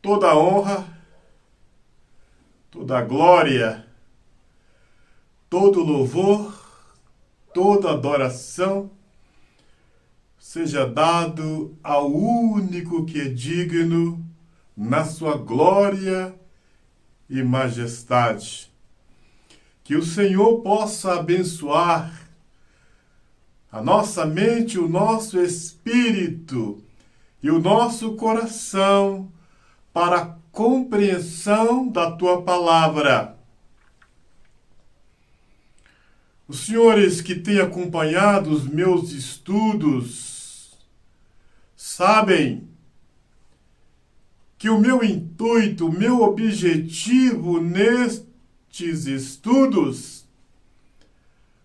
toda a honra, toda a glória, todo louvor, toda adoração seja dado ao único que é digno na sua glória e majestade. Que o Senhor possa abençoar a nossa mente, o nosso espírito e o nosso coração para a compreensão da tua palavra. Os senhores que têm acompanhado os meus estudos sabem que o meu intuito, o meu objetivo nestes estudos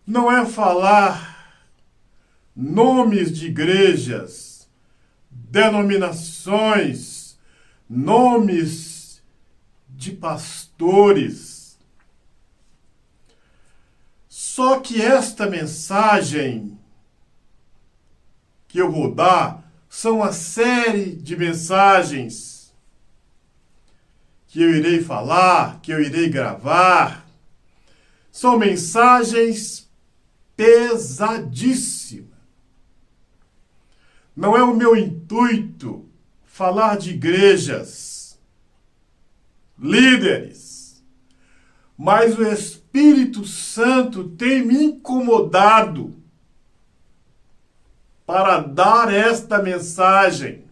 não é falar nomes de igrejas, denominações, nomes de pastores. Só que esta mensagem que eu vou dar são uma série de mensagens que eu irei falar, que eu irei gravar. São mensagens pesadíssimas. Não é o meu intuito falar de igrejas, líderes, mas o Espírito Santo tem me incomodado para dar esta mensagem.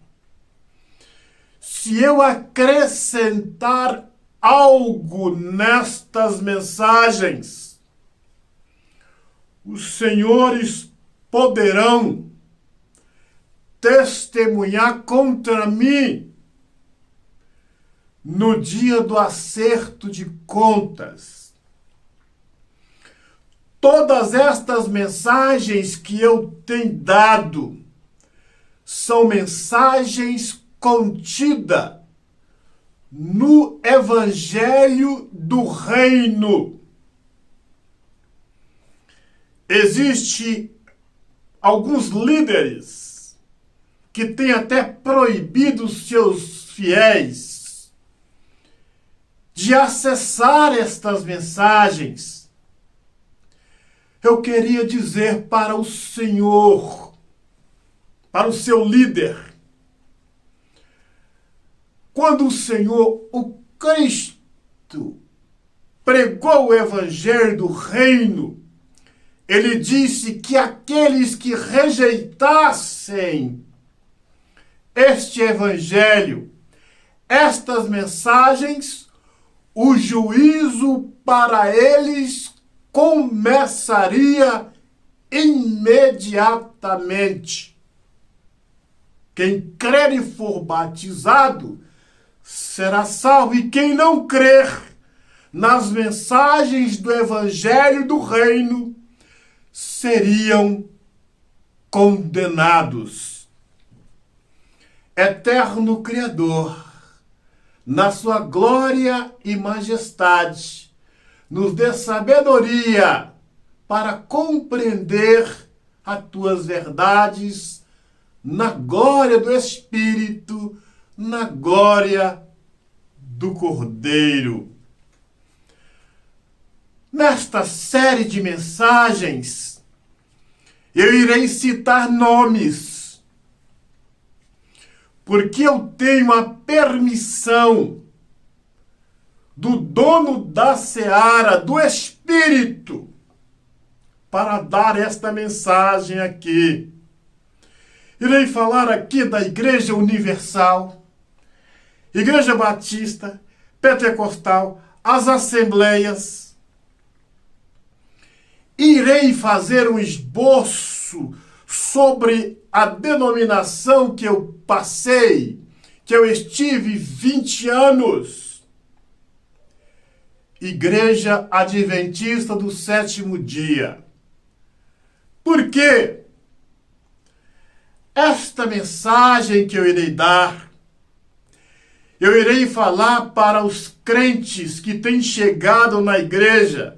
Se eu acrescentar algo nestas mensagens, os senhores poderão testemunhar contra mim no dia do acerto de contas. Todas estas mensagens que eu tenho dado são mensagens contidas no Evangelho do Reino. Existem alguns líderes que têm até proibido os seus fiéis de acessar estas mensagens. Eu queria dizer para o Senhor, para o seu líder, quando o Senhor, o Cristo, pregou o Evangelho do Reino, ele disse que aqueles que rejeitassem este Evangelho, estas mensagens, o juízo para eles começaria imediatamente. Quem crer e for batizado será salvo, e quem não crer nas mensagens do Evangelho do Reino seriam condenados. Eterno Criador, na sua glória e majestade, nos dê sabedoria para compreender as tuas verdades na glória do Espírito, na glória do Cordeiro. Nesta série de mensagens, eu irei citar nomes, porque eu tenho a permissão do dono da seara, do Espírito, para dar esta mensagem aqui. Irei falar aqui da Igreja Universal, Igreja Batista, Pentecostal, as Assembleias. Irei fazer um esboço sobre a denominação que eu passei, que eu estive 20 anos. Igreja Adventista do Sétimo Dia. Por quê? Esta mensagem que eu irei dar, eu irei falar para os crentes que têm chegado na igreja,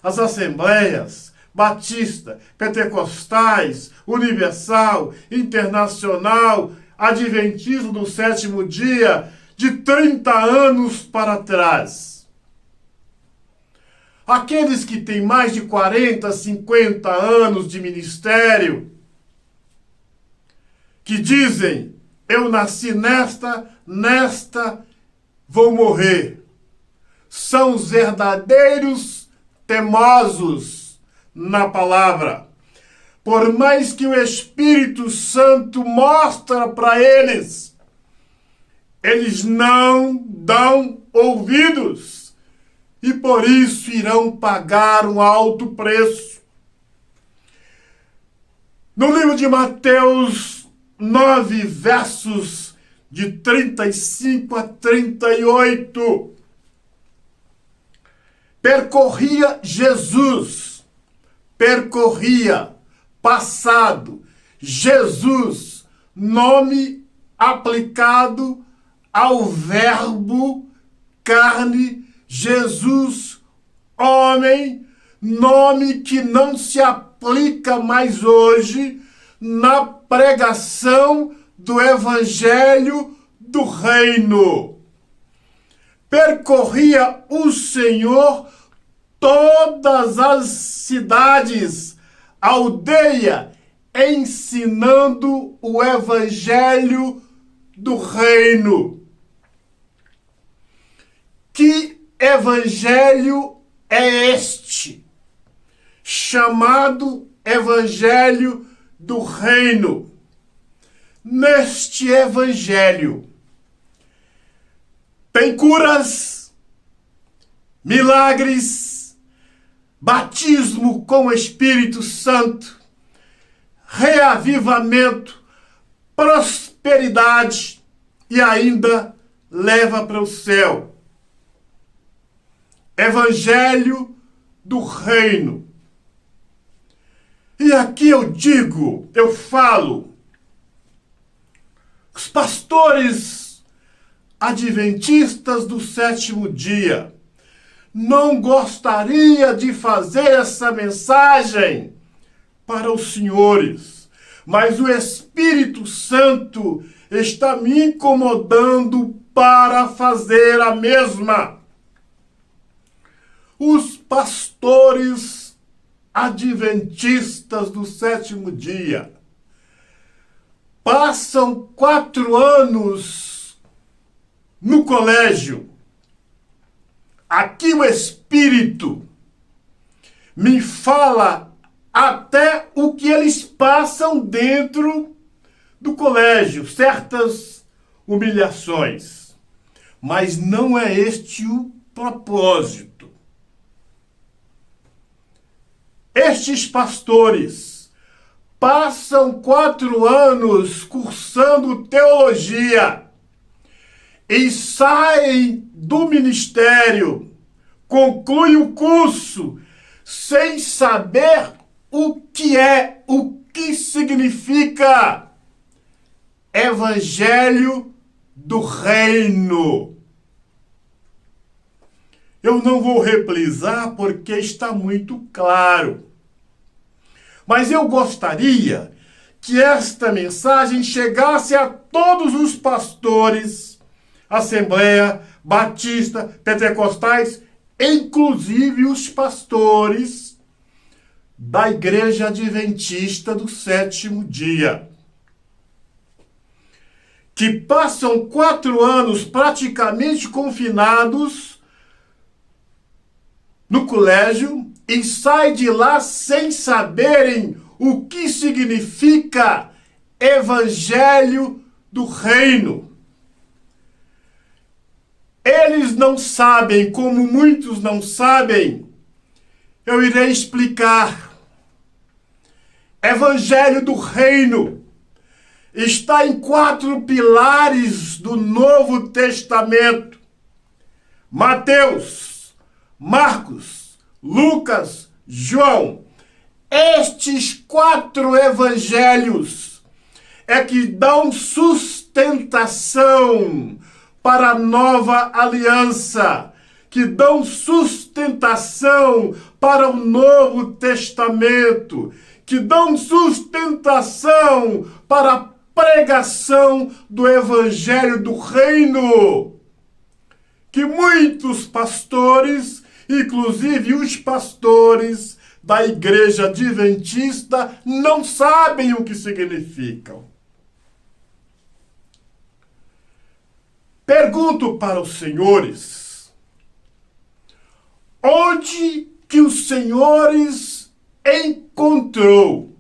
as assembleias, batista, pentecostais, universal, internacional, adventista do sétimo dia, de 30 anos para trás. Aqueles que têm mais de 40, 50 anos de ministério, que dizem, eu nasci nesta vou morrer. São os verdadeiros teimosos na palavra. Por mais que o Espírito Santo mostre para eles, eles não dão ouvidos e por isso irão pagar um alto preço. No livro de Mateus 9, versos de 35 a 38, percorria passado, Jesus, nome aplicado ao verbo carne, Jesus, homem, nome que não se aplica mais hoje na pregação do Evangelho do Reino. Percorria o Senhor todas as cidades, aldeia, ensinando o Evangelho do Reino. Que Evangelho é este? Chamado Evangelho do Reino. Neste Evangelho tem curas, milagres, batismo com o Espírito Santo, reavivamento, prosperidade e ainda leva para o céu. Evangelho do Reino. E aqui eu falo, os pastores adventistas do sétimo dia não gostaria de fazer essa mensagem para os senhores, mas o Espírito Santo está me incomodando para fazer a mesma. Os pastores adventistas do sétimo dia passam 4 anos no colégio. Aqui o Espírito me fala até o que eles passam dentro do colégio, certas humilhações. Mas não é este o propósito. Estes pastores passam 4 anos cursando teologia e saem do ministério, concluem o curso sem saber o que significa Evangelho do Reino. Eu não vou reprisar porque está muito claro. Mas eu gostaria que esta mensagem chegasse a todos os pastores, Assembleia, Batista, Pentecostais, inclusive os pastores da Igreja Adventista do sétimo dia, que passam 4 anos praticamente confinados no colégio e saem de lá sem saberem o que significa Evangelho do Reino. Eles não sabem, como muitos não sabem, eu irei explicar. Evangelho do Reino está em 4 pilares do Novo Testamento: Mateus, Marcos, Lucas, João. Estes 4 evangelhos é que dão sustentação para a nova aliança, que dão sustentação para o Novo Testamento, que dão sustentação para a pregação do Evangelho do Reino, que muitos pastores, inclusive os pastores da Igreja Adventista, não sabem o que significam. Pergunto para os senhores, onde que os senhores encontrou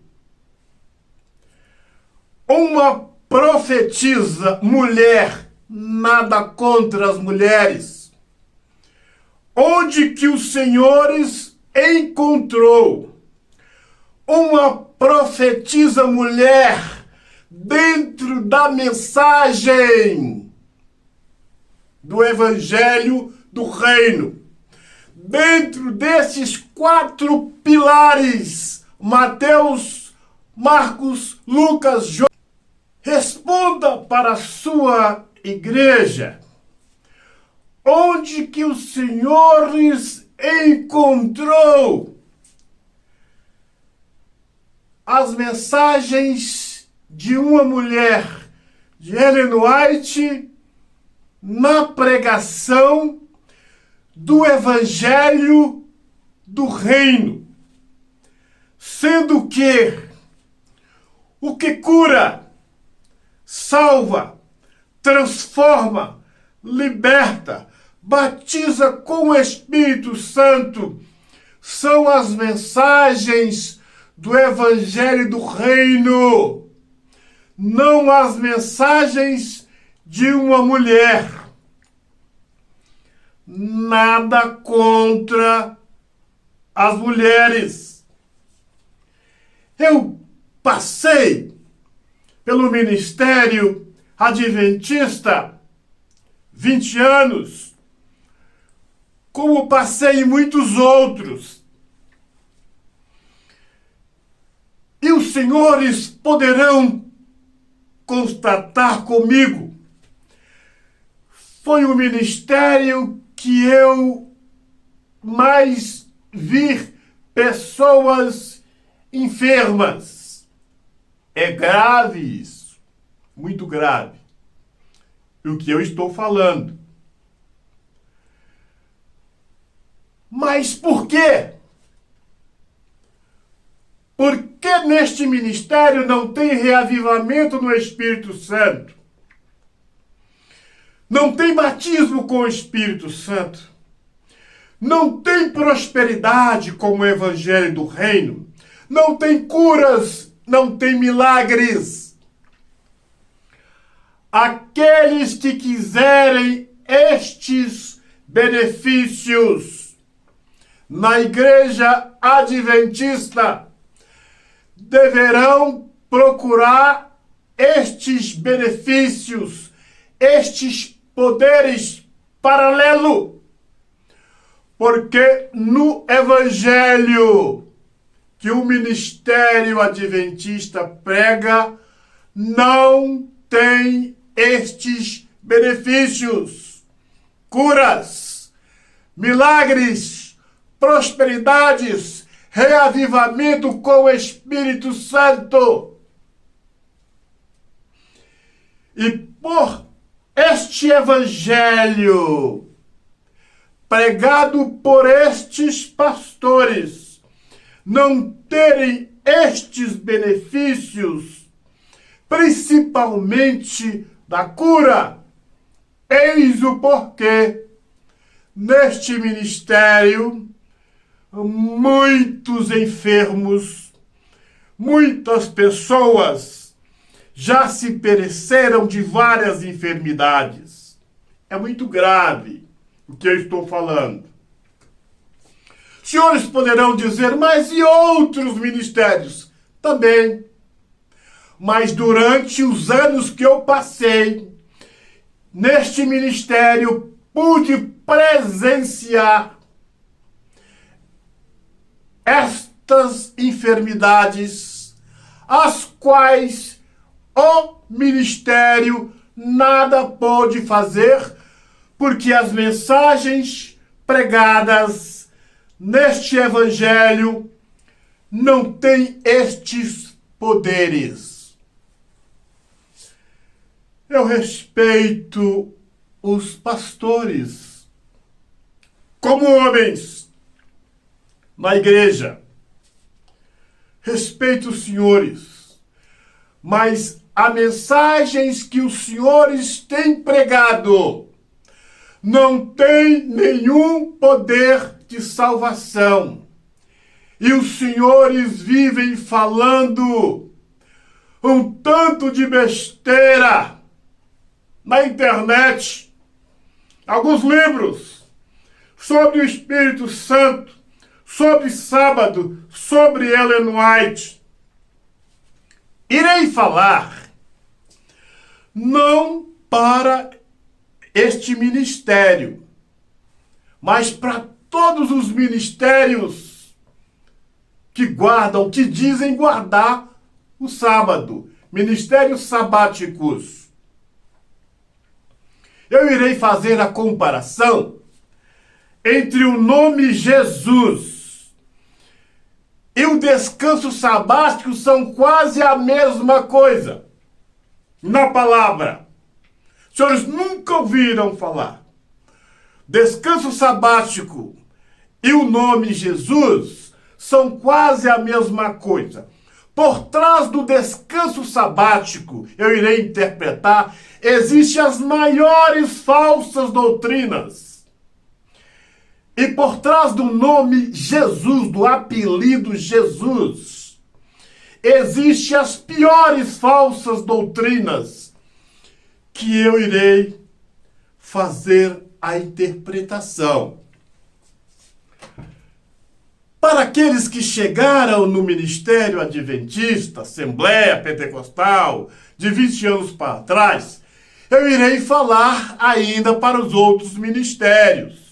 uma profetisa mulher, nada contra as mulheres, onde que os senhores encontrou uma profetisa mulher dentro da mensagem do Evangelho do Reino, dentro desses 4 pilares, Mateus, Marcos, Lucas, João? Responda para a sua igreja, onde que os senhores encontrou as mensagens de uma mulher, de Ellen White, na pregação do Evangelho do Reino, sendo que o que cura, salva, transforma, liberta, batiza com o Espírito Santo são as mensagens do Evangelho do Reino, não as mensagens de uma mulher. Nada contra as mulheres. Eu passei pelo ministério adventista 20 anos, como passei em muitos outros. E os senhores poderão constatar comigo, foi o ministério que eu mais vi pessoas enfermas. É grave isso, muito grave, o que eu estou falando. Mas por quê? Por que neste ministério não tem reavivamento no Espírito Santo? Não tem batismo com o Espírito Santo? Não tem prosperidade como o Evangelho do Reino? Não tem curas? Não tem milagres? Aqueles que quiserem estes benefícios na Igreja Adventista deverão procurar estes benefícios, estes poderes paralelos, porque no Evangelho que o ministério adventista prega não tem estes benefícios, curas, milagres, prosperidades, reavivamento com o Espírito Santo. E por este evangelho pregado por estes pastores não terem estes benefícios, principalmente da cura, eis o porquê neste ministério muitos enfermos, muitas pessoas já se pereceram de várias enfermidades. É muito grave o que eu estou falando. Senhores poderão dizer, mas e outros ministérios? Também. Mas durante os anos que eu passei neste ministério, pude presenciar estas enfermidades, as quais o ministério nada pôde fazer, porque as mensagens pregadas neste evangelho não têm estes poderes. Eu respeito os pastores como homens na igreja. Respeito os senhores, mas as mensagens que os senhores têm pregado não têm nenhum poder de salvação. E os senhores vivem falando um tanto de besteira na internet, alguns livros sobre o Espírito Santo, sobre sábado, sobre Ellen White. Irei falar não para este ministério, mas para todos os ministérios que guardam, que dizem guardar o sábado, ministérios sabáticos. Eu irei fazer a comparação entre o nome Jesus e o descanso sabático, são quase a mesma coisa na palavra. Os senhores nunca ouviram falar. Descanso sabático e o nome Jesus são quase a mesma coisa. Por trás do descanso sabático, eu irei interpretar, existem as maiores falsas doutrinas. E por trás do nome Jesus, do apelido Jesus, existem as piores falsas doutrinas que eu irei fazer a interpretação. Para aqueles que chegaram no ministério adventista, Assembleia Pentecostal, de 20 anos para trás, eu irei falar ainda para os outros ministérios.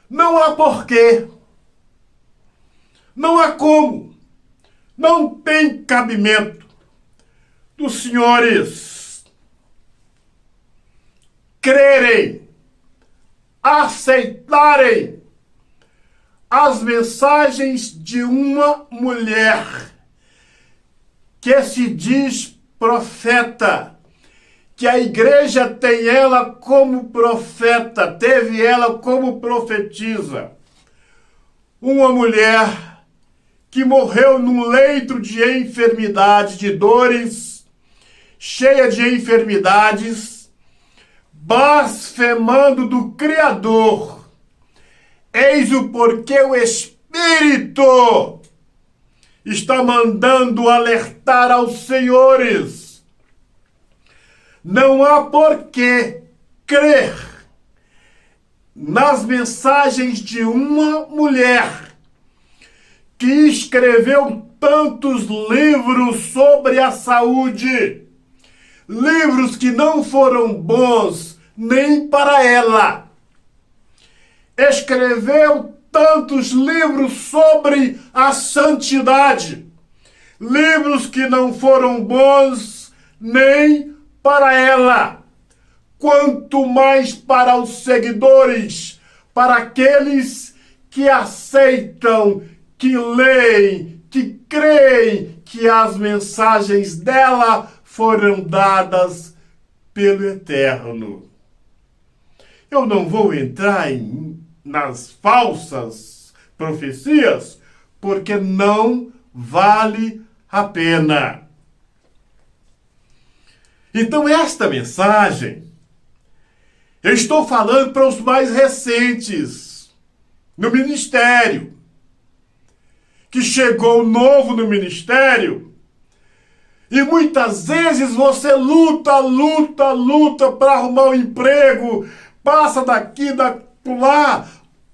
Não há porquê, não há como, não tem cabimento dos senhores crerem, aceitarem as mensagens de uma mulher que se diz profeta, que a igreja tem ela como profeta, teve ela como profetisa. Uma mulher que morreu num leito de enfermidade, de dores, cheia de enfermidades, blasfemando do Criador. Eis o porquê o Espírito está mandando alertar aos senhores. Não há por que crer nas mensagens de uma mulher que escreveu tantos livros sobre a saúde, livros que não foram bons nem para ela. Escreveu tantos livros sobre a santidade, livros que não foram bons nem para ela, quanto mais para os seguidores, para aqueles que aceitam, que leem, que creem que as mensagens dela foram dadas pelo Eterno. Eu não vou entrar nas falsas profecias, porque não vale a pena. Então, esta mensagem, eu estou falando para os mais recentes no ministério, que chegou novo no ministério, e muitas vezes você luta para arrumar um emprego, passa daqui, lá,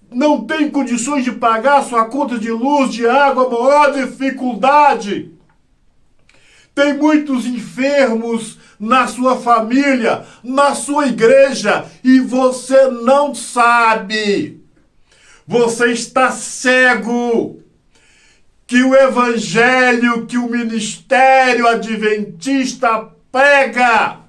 não tem condições de pagar sua conta de luz, de água, maior dificuldade. Tem muitos enfermos na sua família, na sua igreja, e você não sabe. Você está cego. Que o evangelho, que o ministério adventista prega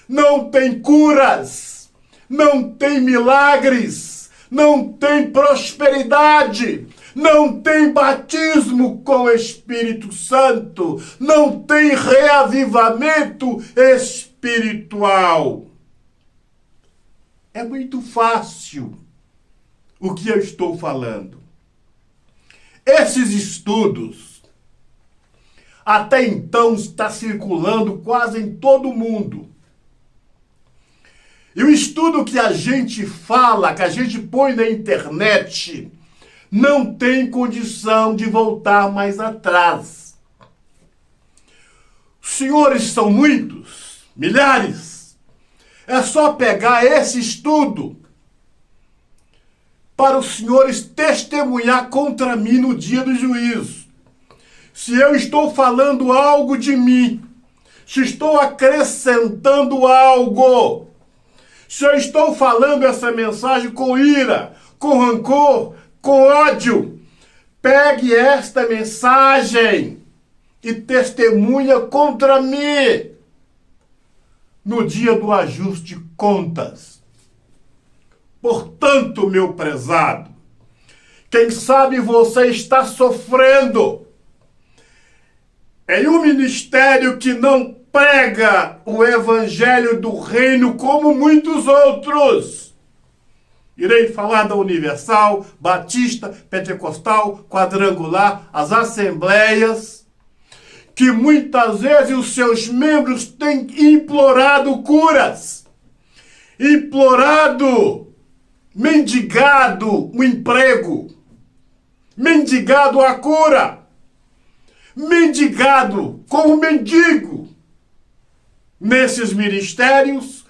não tem curas, não tem milagres, não tem prosperidade, não tem batismo com o Espírito Santo, não tem reavivamento espiritual. É muito fácil o que eu estou falando. Esses estudos, até então, está circulando quase em todo o mundo. E o estudo que a gente fala, que a gente põe na internet, não tem condição de voltar mais atrás. Os senhores são muitos, milhares. É só pegar esse estudo para os senhores testemunhar contra mim no dia do juízo. Se eu estou falando algo de mim, se estou acrescentando algo, se eu estou falando essa mensagem com ira, com rancor, com ódio, pegue esta mensagem e testemunha contra mim no dia do ajuste de contas. Portanto, meu prezado, quem sabe você está sofrendo em um ministério que não prega o evangelho do reino como muitos outros. Irei falar da Universal, Batista, Pentecostal, Quadrangular, as assembleias, que muitas vezes os seus membros têm implorado curas, implorado, mendigado um emprego, mendigado a cura, mendigado como mendigo nesses ministérios,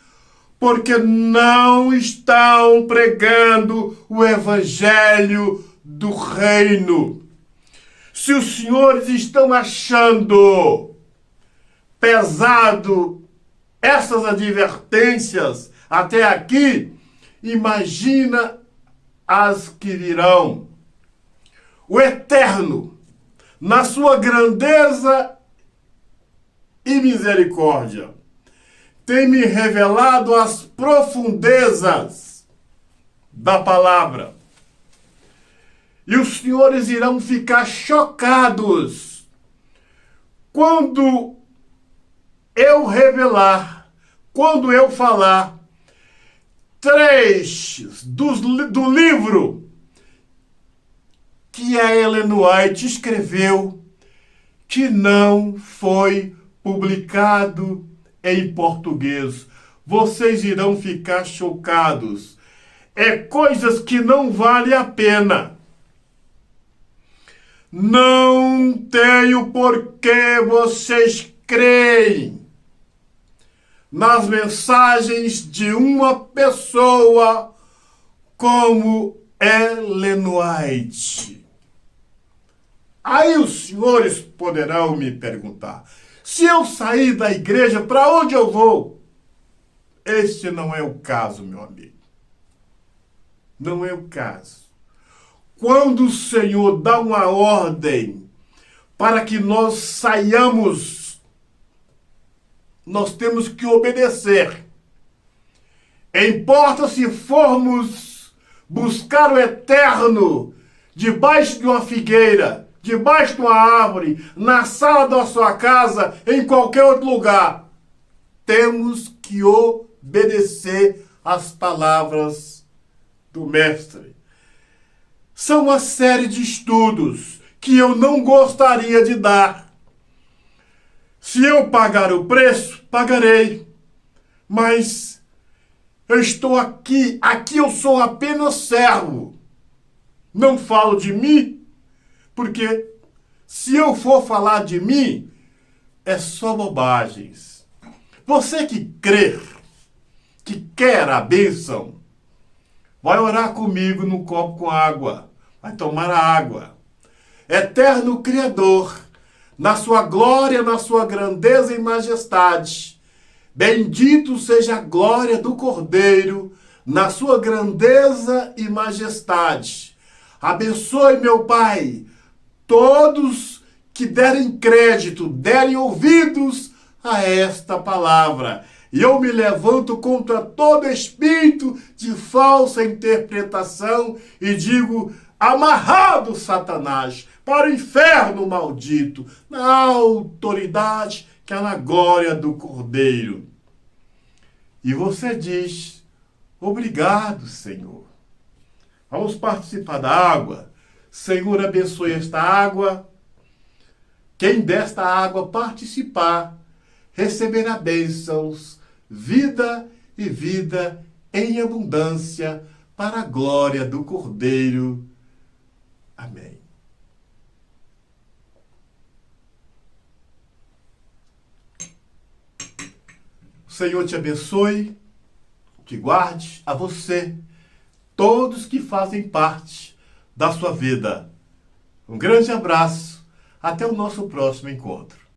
porque não estão pregando o evangelho do reino. Se os senhores estão achando pesado essas advertências até aqui, imagina as que virão. O Eterno, na sua grandeza e misericórdia, tem me revelado as profundezas da palavra. E os senhores irão ficar chocados quando eu revelar, quando eu falar trechos do livro que a Ellen White escreveu, que não foi publicado em português. Vocês irão ficar chocados. É coisas que não vale a pena. Não tenho por que vocês creem nas mensagens de uma pessoa como Ellen White. Aí os senhores poderão me perguntar, se eu sair da igreja, para onde eu vou? Este não é o caso, meu amigo. Não é o caso. Quando o Senhor dá uma ordem para que nós saiamos, nós temos que obedecer. Importa se formos buscar o eterno debaixo de uma figueira, debaixo de uma árvore, na sala da sua casa, em qualquer outro lugar. Temos que obedecer às palavras do Mestre. São uma série de estudos que eu não gostaria de dar. Se eu pagar o preço, pagarei. Mas eu estou aqui eu sou apenas servo. Não falo de mim, porque se eu for falar de mim, é só bobagens. Você que crê, que quer a bênção, vai orar comigo num copo com água. Vai tomar a água. Eterno Criador, na sua glória, na sua grandeza e majestade, bendito seja a glória do Cordeiro, na sua grandeza e majestade. Abençoe, meu Pai, todos que derem crédito, derem ouvidos a esta palavra. E eu me levanto contra todo espírito de falsa interpretação e digo, amarrado, Satanás, para o inferno maldito, na autoridade que é na glória do Cordeiro. E você diz, obrigado, Senhor. Vamos participar da água. Senhor, abençoe esta água. Quem desta água participar, receberá bênçãos, vida e vida em abundância, para a glória do Cordeiro. Amém. O Senhor te abençoe, te guarde, a você, todos que fazem parte da sua vida. Um grande abraço, até o nosso próximo encontro.